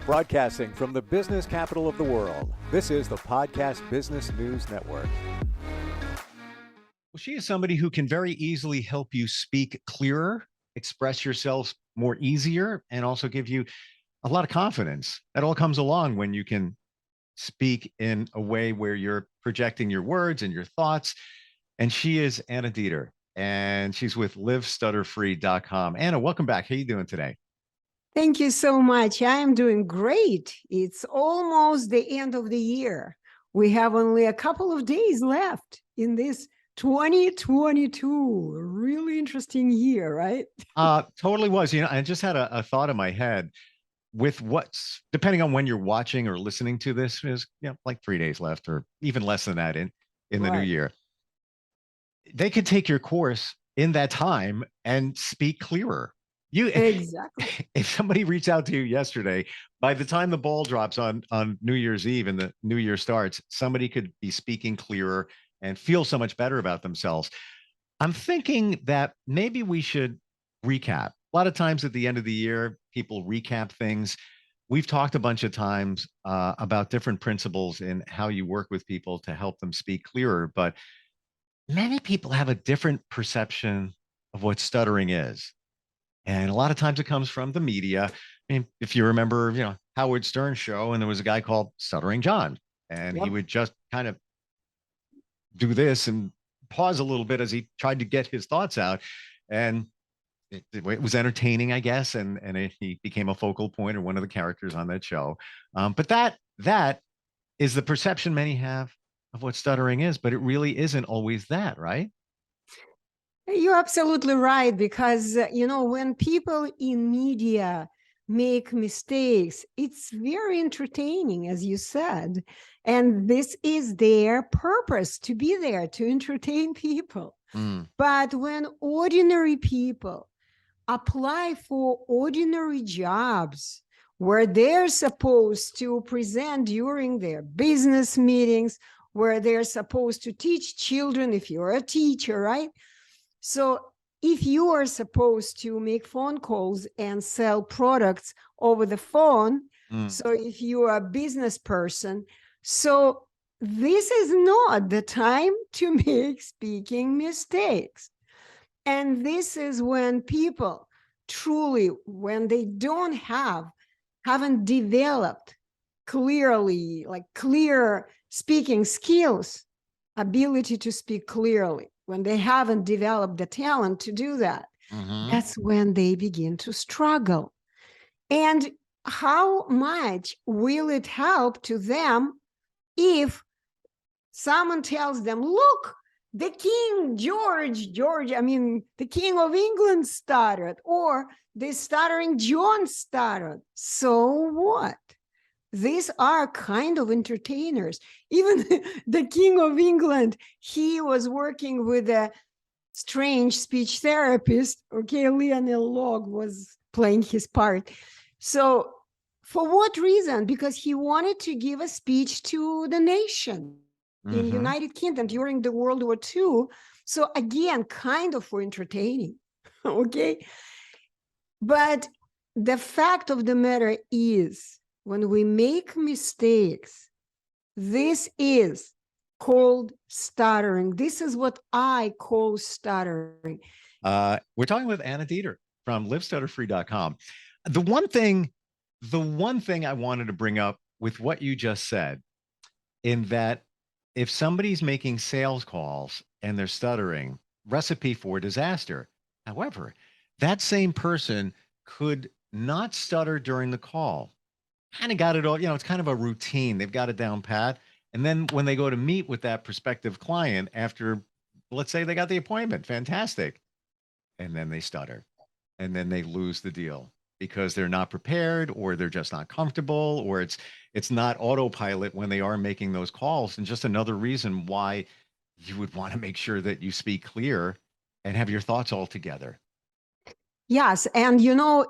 Broadcasting from the business capital of the world, this is the Podcast Business News Network. Well, she is somebody who can very easily help you speak clearer, express yourselves more easier, and also give you a lot of confidence. That all comes along when you can speak in a way where you're projecting your words and your thoughts. And she is Anna Deeter, and she's with livestutterfree.com. Anna, welcome back. How are you doing today? Thank you so much. I am doing great. It's almost the end of the year. We have only a couple of days left in this 2022. Really interesting year, right? Totally was. I just had a thought in my head with what's, depending on when you're watching or listening to this, is like 3 days left or even less than that in the new year. They could take your course in that time and speak clearer. Exactly. If somebody reached out to you yesterday, by the time the ball drops on New Year's Eve and the new year starts, somebody could be speaking clearer and feel so much better about themselves. I'm thinking that maybe we should recap. A lot of times at the end of the year, people recap things. We've talked a bunch of times about different principles in how you work with people to help them speak clearer, but many people have a different perception of what stuttering is. And a lot of times it comes from the media. I mean, if you remember, Howard Stern's show, and there was a guy called Stuttering John, and he would just kind of do this and pause a little bit as he tried to get his thoughts out. And it was entertaining, I guess, and he became a focal point or one of the characters on that show. But that is the perception many have of what stuttering is, but it really isn't always that, right? You're absolutely right, because, when people in media make mistakes, it's very entertaining, as you said. And this is their purpose, to be there, to entertain people. But when ordinary people apply for ordinary jobs where they're supposed to present during their business meetings, where they're supposed to teach children, if you're a teacher, right? So if you are supposed to make phone calls and sell products over the phone, so if you are a business person, so this is not the time to make speaking mistakes. And this is when people truly, when they haven't developed clearly, like clear speaking skills, ability to speak clearly, when they haven't developed the talent to do that, that's when they begin to struggle. And how much will it help to them if someone tells them, look, the King the King of England stuttered, or the stuttering John stuttered. So what? These are kind of entertainers. Even the King of England, he was working with a strange speech therapist. Okay, Lionel Logg was playing his part. So for what reason? Because he wanted to give a speech to the nation in United Kingdom during the World War II. So again, kind of for entertaining, okay? But the fact of the matter is, when we make mistakes, this is called stuttering. This is what I call stuttering. We're talking with Anna Deeter from livestutterfree.com. The one thing I wanted to bring up with what you just said, in that if somebody's making sales calls and they're stuttering, recipe for disaster. However, that same person could not stutter during the call. Kind of got it all, it's kind of a routine. They've got it down pat. And then when they go to meet with that prospective client after, let's say they got the appointment, fantastic. And then they stutter and then they lose the deal because they're not prepared, or they're just not comfortable, or it's not autopilot when they are making those calls. And just another reason why you would want to make sure that you speak clear and have your thoughts all together. Yes. And,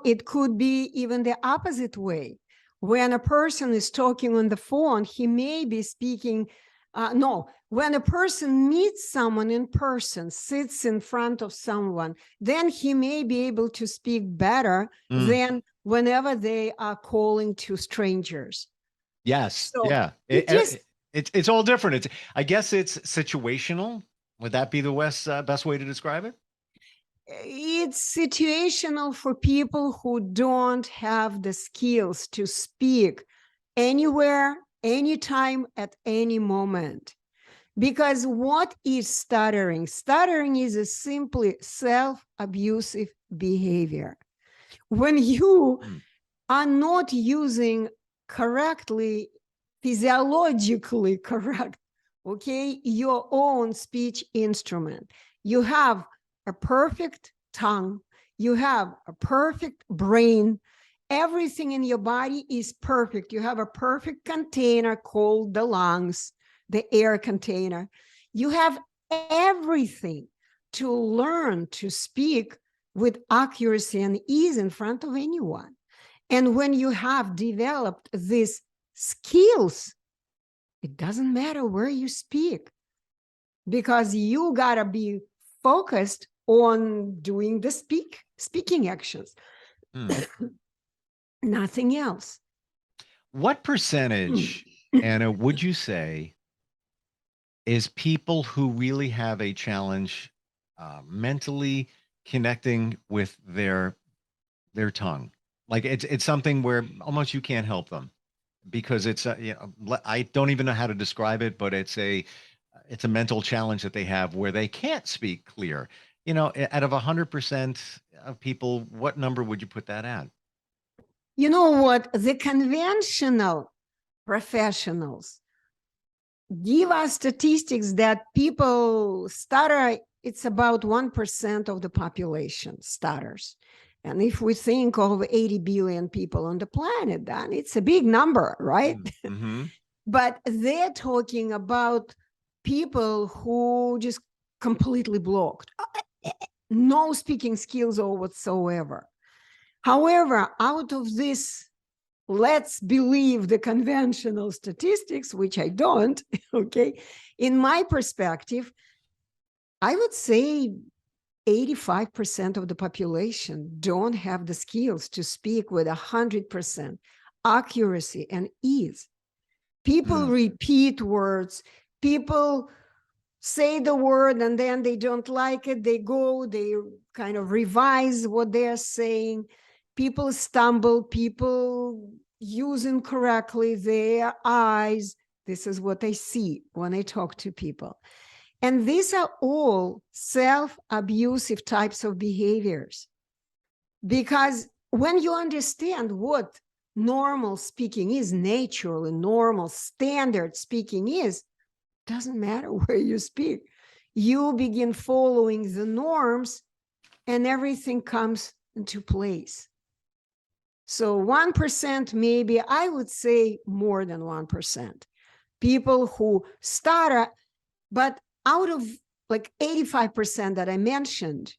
it could be even the opposite way. When a person is talking on the phone, he may be speaking. When a person meets someone in person, sits in front of someone, then he may be able to speak better than whenever they are calling to strangers. Yes. So Yeah. It's all different. I guess it's situational. Would that be the best way to describe it? it's situational for people who don't have the skills to speak anywhere, anytime, at any moment. Because what is stuttering? Stuttering is a simply self-abusive behavior. When you are not using correctly, physiologically correct, okay, your own speech instrument, you have a perfect tongue, you have a perfect brain, everything in your body is perfect. You have a perfect container called the lungs, the air container. You have everything to learn to speak with accuracy and ease in front of anyone. And when you have developed these skills, it doesn't matter where you speak, because you gotta be focused on doing the speaking actions. Nothing else. What percentage, Anna, would you say is people who really have a challenge mentally connecting with their tongue? Like it's something where almost you can't help them because it's I don't even know how to describe it, but it's a mental challenge that they have where they can't speak clear. Out of 100% of people, what number would you put that at? You know what? The conventional professionals give us statistics that people stutter. It's about 1% of the population stutters. And if we think of 80 billion people on the planet, then it's a big number, right? Mm-hmm. But they're talking about people who just completely blocked, no speaking skills or whatsoever. However, out of this, let's believe the conventional statistics, which I don't, okay, in my perspective, I would say 85% of the population don't have the skills to speak with 100% accuracy and ease. People repeat words, people say the word and then they don't like it, they kind of revise what they're saying. People stumble, people use incorrectly their eyes. This is what I see when I talk to people. And these are all self-abusive types of behaviors. Because when you understand what normal speaking is, natural and normal standard speaking is, doesn't matter where you speak. You begin following the norms and everything comes into place. So 1%, maybe I would say more than 1%. People who stutter, but out of like 85% that I mentioned,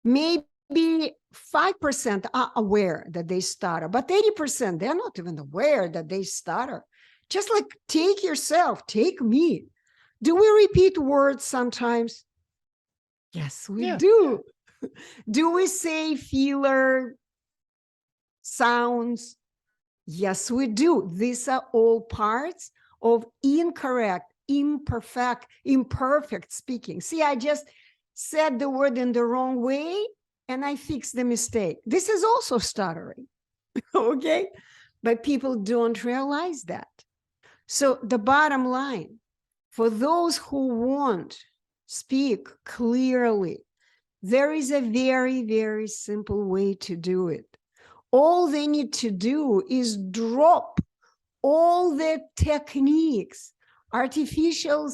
maybe 5% are aware that they stutter, but 80%, they're not even aware that they stutter. Just like take yourself, take me. Do we repeat words sometimes? Yes, we do. Do we say filler sounds? Yes, we do. These are all parts of incorrect, imperfect speaking. See, I just said the word in the wrong way and I fixed the mistake. This is also stuttering, okay? But people don't realize that. So the bottom line, for those who won't speak clearly, there is a very, very simple way to do it. All they need to do is drop all the techniques, artificial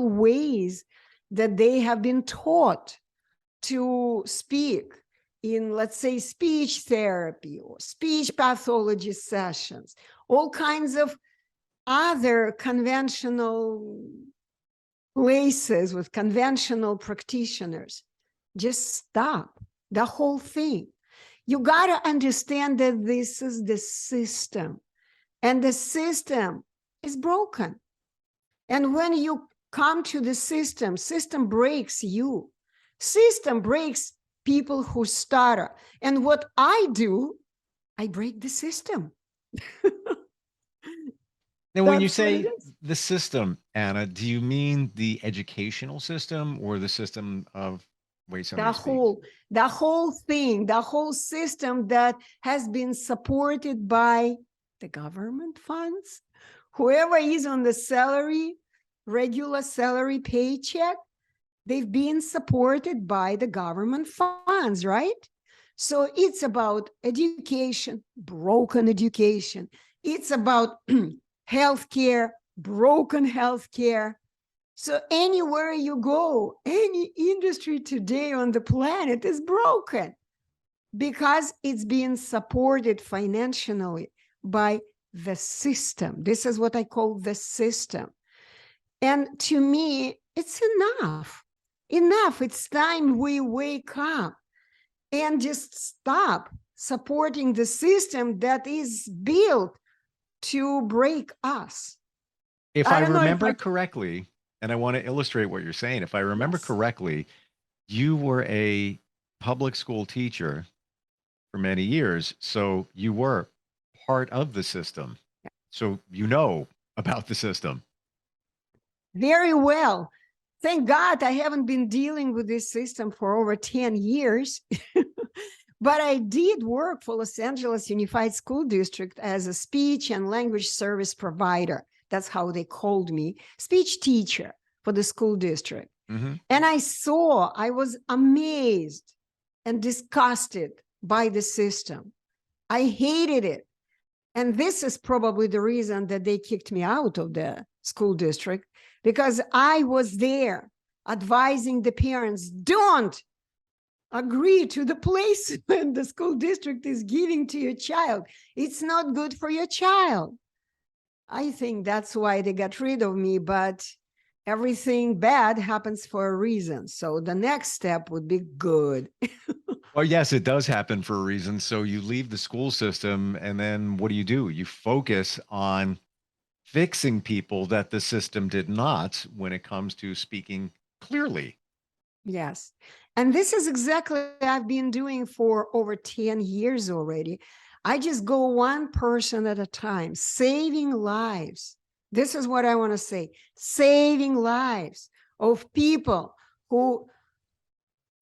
ways that they have been taught to speak in, let's say, speech therapy or speech pathology sessions, all kinds of other conventional places with conventional practitioners. Just stop the whole thing. You got to understand that this is the system, and the system is broken. And when you come to the system breaks you. System breaks people who stutter. And what I do I break the system. Now, when you That's what it say is. the system, Anna, do you mean the educational system or the system of way The somebody speaks? whole, the whole thing, the whole system that has been supported by the government funds. Whoever is on the salary, regular salary paycheck, they've been supported by the government funds, right? So it's about education, broken education. It's about healthcare, broken healthcare. So anywhere you go, any industry today on the planet is broken because it's being supported financially by the system. This is what I call the system. And to me, it's enough. Enough. It's time we wake up and just stop supporting the system that is built to break us. If I I don't know if remember I, correctly, and I want to illustrate what you're saying, if I remember yes, correctly, you were a public school teacher for many years. So you were part of the system. So you know about the system. very well. Thank God I haven't been dealing with this system for over 10 years. But I did work for Los Angeles Unified School District as a speech and language service provider. That's how they called me, speech teacher for the school district. Mhm. And I was amazed and disgusted by the system. I hated it. And this is probably the reason that they kicked me out of the school district, because I was there advising the parents, don't agree to the placement the school district is giving to your child. It's not good for your child. I think that's why they got rid of me, but everything bad happens for a reason. So the next step would be good. Well, yes, it does happen for a reason. So you leave the school system, and then what do? You focus on fixing people that the system did not when it comes to speaking clearly. Yes. And this is exactly what I've been doing for over 10 years already. I just go one person at a time, saving lives. This is what I want to say, saving lives of people who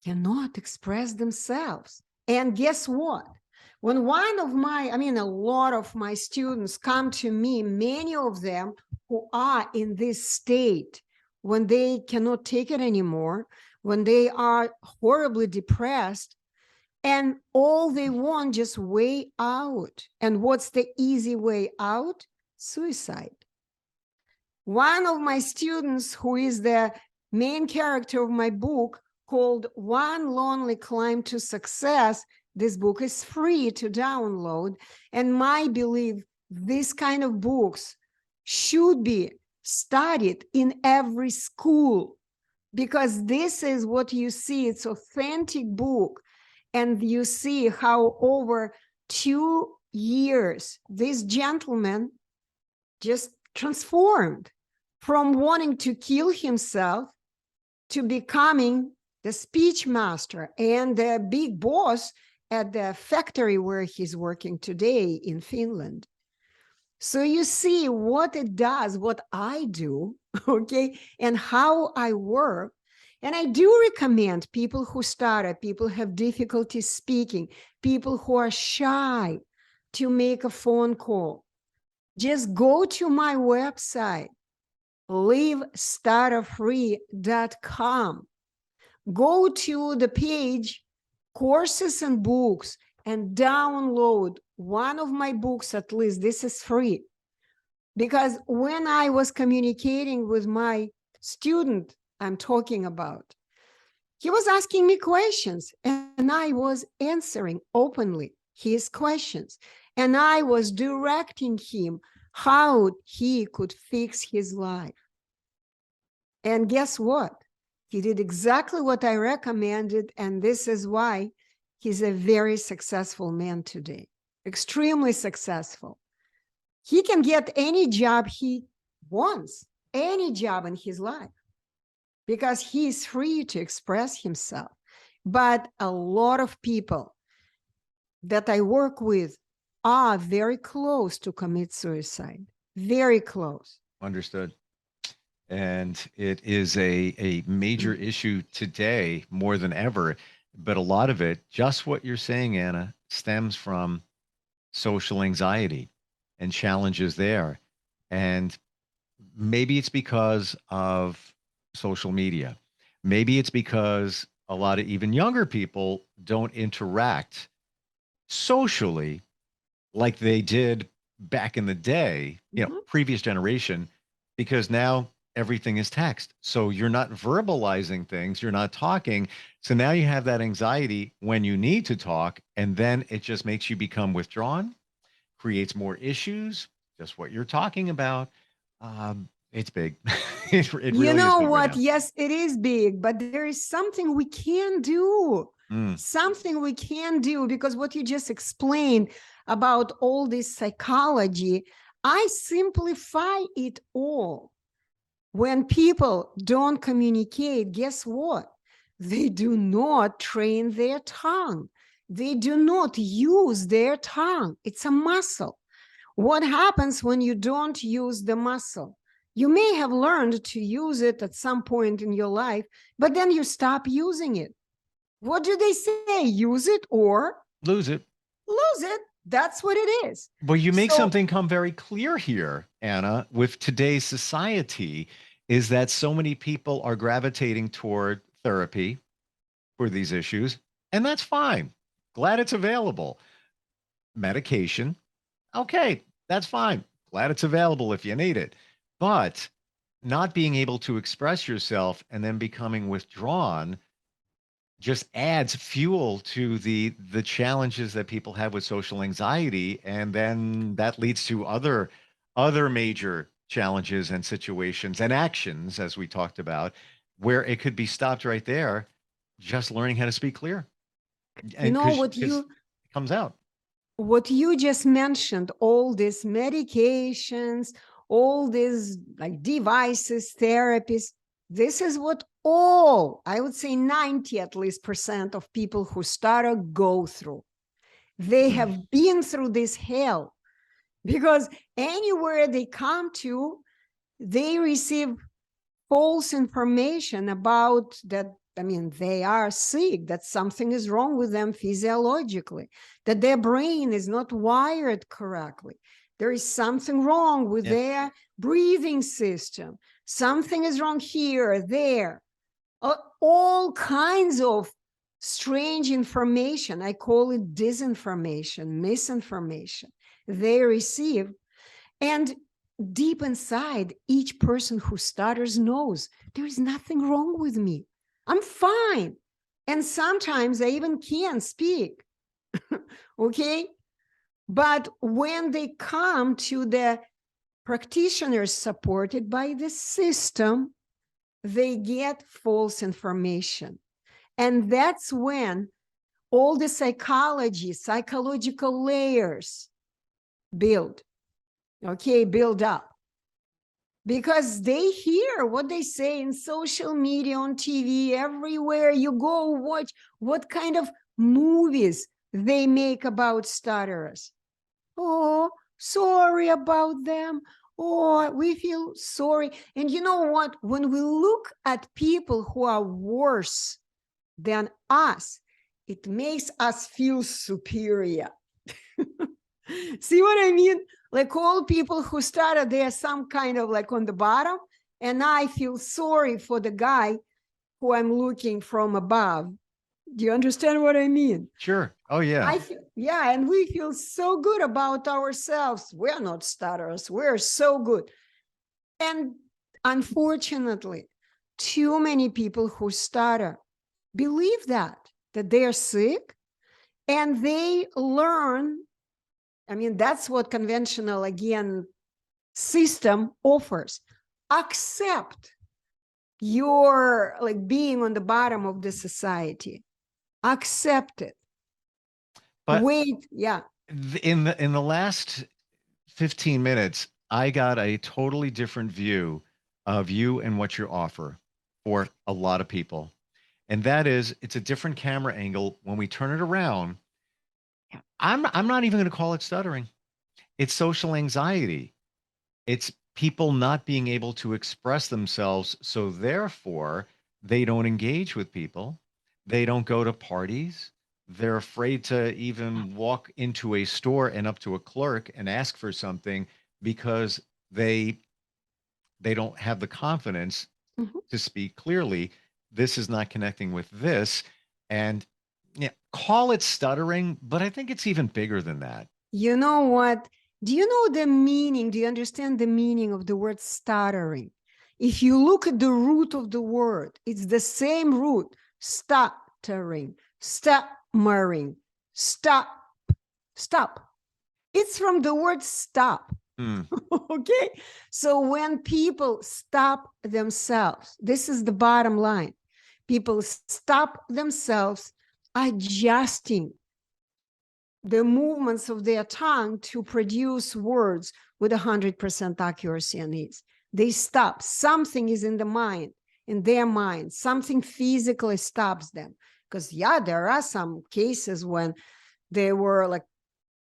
cannot express themselves. And guess what? When a lot of my students come to me, many of them who are in this state when they cannot take it anymore, when they are horribly depressed, and all they want just way out. And what's the easy way out? Suicide. One of my students, who is the main character of my book, called One Lonely Climb to Success. This book is free to download. And my belief, this kind of books should be studied in every school, because this is what you see. It's authentic book. And you see how over 2 years, this gentleman just transformed from wanting to kill himself to becoming the speech master and the big boss at the factory where he's working today in Finland. So you see what it does, what I do, okay, and how I work. And I do recommend people who stutter, people who have difficulty speaking, people who are shy to make a phone call. Just go to my website, livestutterfree.com. Go to the page, courses and books, and download one of my books at least. This is free. Because when I was communicating with my student I'm talking about, he was asking me questions, and I was answering openly his questions. And I was directing him how he could fix his life. And guess what? He did exactly what I recommended. And this is why he's a very successful man today, extremely successful. He can get any job he wants, any job in his life, because he is free to express himself. But a lot of people that I work with, are very close to commit suicide. Very close. Understood. And it is a major issue today more than ever. But a lot of it, just what you're saying, Anna, stems from social anxiety and challenges there. And maybe it's because of social media. Maybe it's because a lot of even younger people don't interact socially like they did back in the day, Mhm. previous generation, because now everything is text. So you're not verbalizing things, you're not talking. So now you have that anxiety when you need to talk, and then it just makes you become withdrawn, creates more issues, just what you're talking about. It's big. It You really is know big right what? now. Yes, it is big, but there is something we can do. Mm, Something we can do, because what you just explained about all this psychology, I simplify it all. When people don't communicate, guess what? They do not train their tongue. They do not use their tongue. It's a muscle. What happens when you don't use the muscle? You may have learned to use it at some point in your life, but then you stop using it. What do they say? Use it or lose it. lose it. That's what it is. Well, you make So, something come very clear here, Anna, with today's society, is that so many people are gravitating toward therapy for these issues, and that's fine. Glad it's available. Medication, okay, that's fine. Glad it's available if you need it. But not being able to express yourself and then becoming withdrawn just adds fuel to the challenges that people have with social anxiety, and then that leads to other major challenges and situations and actions, as we talked about, where it could be stopped right there, just learning how to speak clear, you and know because it comes out. what you just mentioned, all these medications, all these like devices, therapies, this is what all, I would say 90 at least percent of people who stutter go through. They Mm. have been through this hell, because anywhere they come to, they receive false information about that. I mean, they are sick, that something is wrong with them physiologically, that their brain is not wired correctly. There is something wrong with Yeah. their breathing system. Something is wrong here, there. All kinds of strange information. I call it disinformation, misinformation. They receive. And deep inside, each person who stutters knows there is nothing wrong with me. I'm fine. And sometimes I even can speak. Okay. But when they come to the practitioners supported by the system, they get false information. And that's when all the psychological layers build up, because they hear what they say in social media, on TV, everywhere you go. Watch what kind of movies they make about stutterers. Oh, sorry about them. Oh, we feel sorry. And you know what? When we look at people who are worse than us, it makes us feel superior. See what I mean? Like all people who started, they are some kind of like on the bottom, and I feel sorry for the guy who I'm looking from above. Do you understand what I mean? Sure. Oh yeah. Yeah, and we feel so good about ourselves. We're not stutterers. We're so good. And unfortunately, too many people who stutter believe that they are sick, and they learn. I mean, that's what conventional, again, system offers. Accept your like being on the bottom of the society. Accept it. But Wait, yeah. in the last 15 minutes, I got a totally different view of you and what you offer for a lot of people. And that is, it's a different camera angle. When we turn it around, I'm not even going to call it stuttering. It's social anxiety. It's people not being able to express themselves. So therefore, they don't engage with people. They don't go to parties. They're afraid to even walk into a store and up to a clerk and ask for something because they they don't have the confidence Mhm. to speak clearly. This is not connecting with this. And yeah, call it stuttering, but I think it's even bigger than that. You know what? Do you know the meaning? Do you understand the meaning of the word stuttering? If you look at the root of the word, it's the same root: stuttering, stammering, stop, stop. It's from the word stop. Hmm. Okay. So when people stop themselves, this is the bottom line. People stop themselves adjusting the movements of their tongue to produce words with 100% accuracy and ease. They stop. Something is in the mind, in their mind. Something physically stops them. Because, yeah, there are some cases when they were like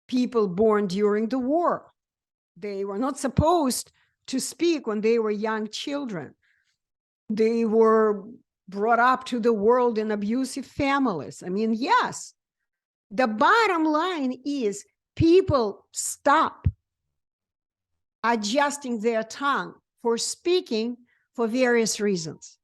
people born during the war. They were not supposed to speak when they were young children. They were brought up to the world in abusive families. I mean, yes, the bottom line is people stop adjusting their tongue for speaking for various reasons,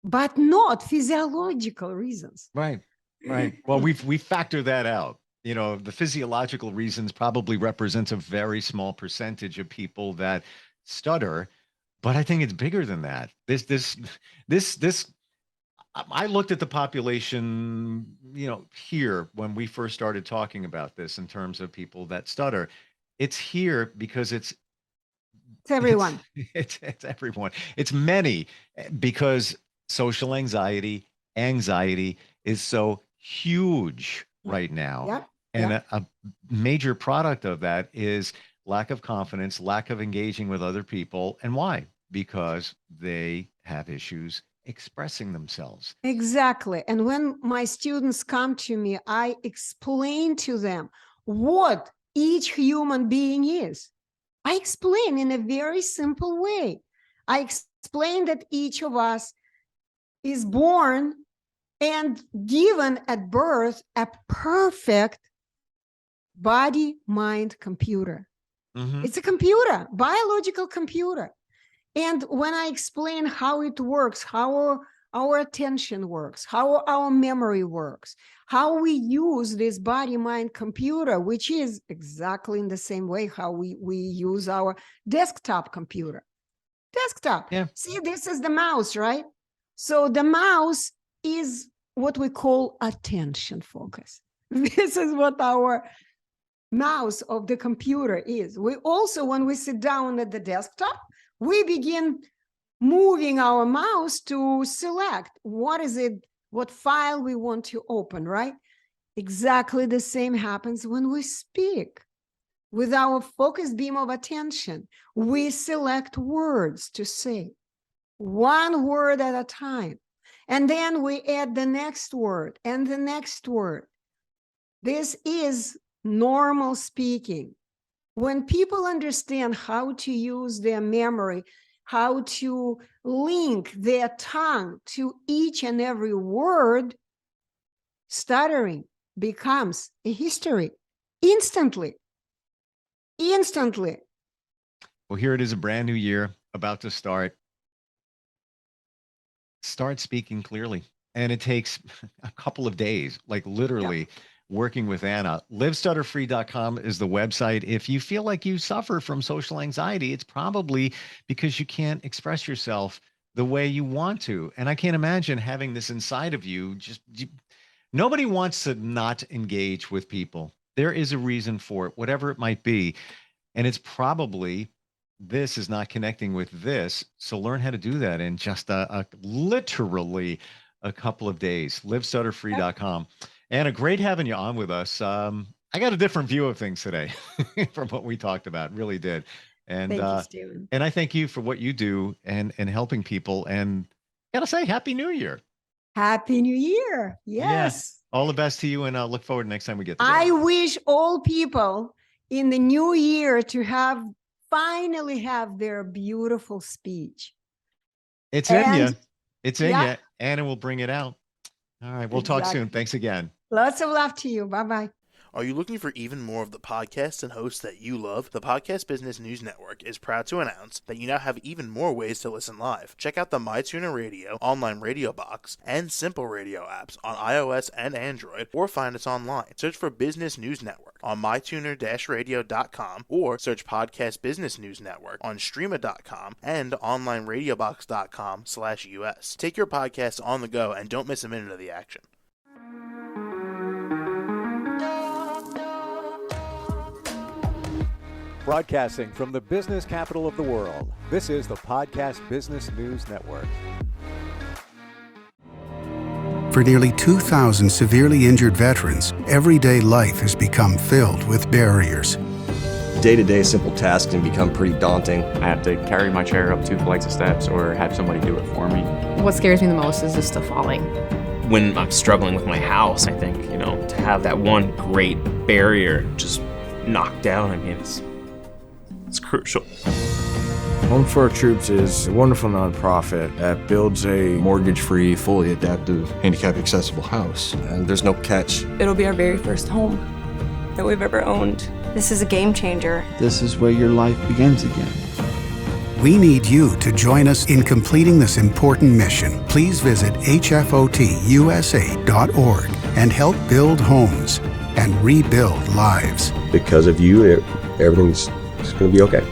but not physiological reasons. Right. Right. Well, we factor that out. You know, the physiological reasons probably represents a very small percentage of people that stutter, but I think it's bigger than that. This I looked at the population, you know, here when we first started talking about this in terms of people that stutter. It's here because It's everyone. it's everyone. It's many because social anxiety is so huge right now. Yeah, And yeah, a major product of that is lack of confidence, lack of engaging with other people. And why? Because they have issues expressing themselves. exactly. And when my students come to me, I explain to them what each human being is. I explain in a very simple way. I explain that each of us is born and given at birth a perfect body, mind, computer. Hmm. It's a computer, biological computer. And when I explain how it works, how our attention works, how our memory works, how we use this body, mind, computer, which is exactly in the same way how we use our desktop computer. Desktop. Yeah. See, this is the mouse, right? So the mouse is what we call attention focus. This is what our mouse of the computer is. We also, when we sit down at the desktop, we begin moving our mouse to select what is it, what file we want to open, right? Exactly the same happens when we speak. With our focused beam of attention, we select words to say, one word at a time. And then we add the next word and the next word. This is normal speaking. When people understand how to use their memory, how to link their tongue to each and every word, stuttering becomes a history instantly. Instantly. Well, here it is, a brand new year about to start. Start speaking clearly. And it takes a couple of days, like Yeah. literally working with Anna. Livestutterfree.com is the website. If you feel like you suffer from social anxiety, it's probably because you can't express yourself the way you want to. And I can't imagine having this inside of you. Nobody wants to not engage with people. There is a reason for it, whatever it might be. And it's probably this is not connecting with this. So learn how to do that in just literally a couple of days. Livestutterfree.com. And a great having you on with us. I got a different view of things today from what we talked about. Really did. And Thank you, Stephen. and I thank you for what you do and helping people. And gotta say, Happy New Year. Happy New Year. Yeah. Yes. All the best to you, and I'll look forward to next time we get together. I wish all people in the new year to finally have their beautiful speech. It's in And- you. It's in you. Anna will bring it out. All right. We'll talk soon. Thanks again. Lots of love to you. Bye-bye. Are you looking for even more of the podcasts and hosts that you love? The Podcast Business News Network is proud to announce that you now have even more ways to listen live. Check out the MyTuner Radio, online radio box, and Simple Radio apps on iOS and Android, or find us online. Search for Business News Network on mytuner-radio.com, or search Podcast Business News Network on streama.com and onlineradiobox.com/US. Take your podcast on the go and don't miss a minute of the action. Broadcasting from the business capital of the world, this is the Podcast Business News Network. For nearly 2,000 severely injured veterans, everyday life has become filled with barriers. Day-to-day simple tasks can become pretty daunting. I have to carry my chair up 2 flights of steps or have somebody do it for me. What scares me the most is just the falling. When I'm struggling with my house, I think, to have that one great barrier just knocked down, it's crucial. Home for Our Troops is a wonderful nonprofit that builds a mortgage-free, fully adaptive, handicap-accessible house. And there's no catch. It'll be our very first home that we've ever owned. This is a game changer. This is where your life begins again. We need you to join us in completing this important mission. Please visit hfotusa.org and help build homes and rebuild lives. Because of you, everything's going to be okay.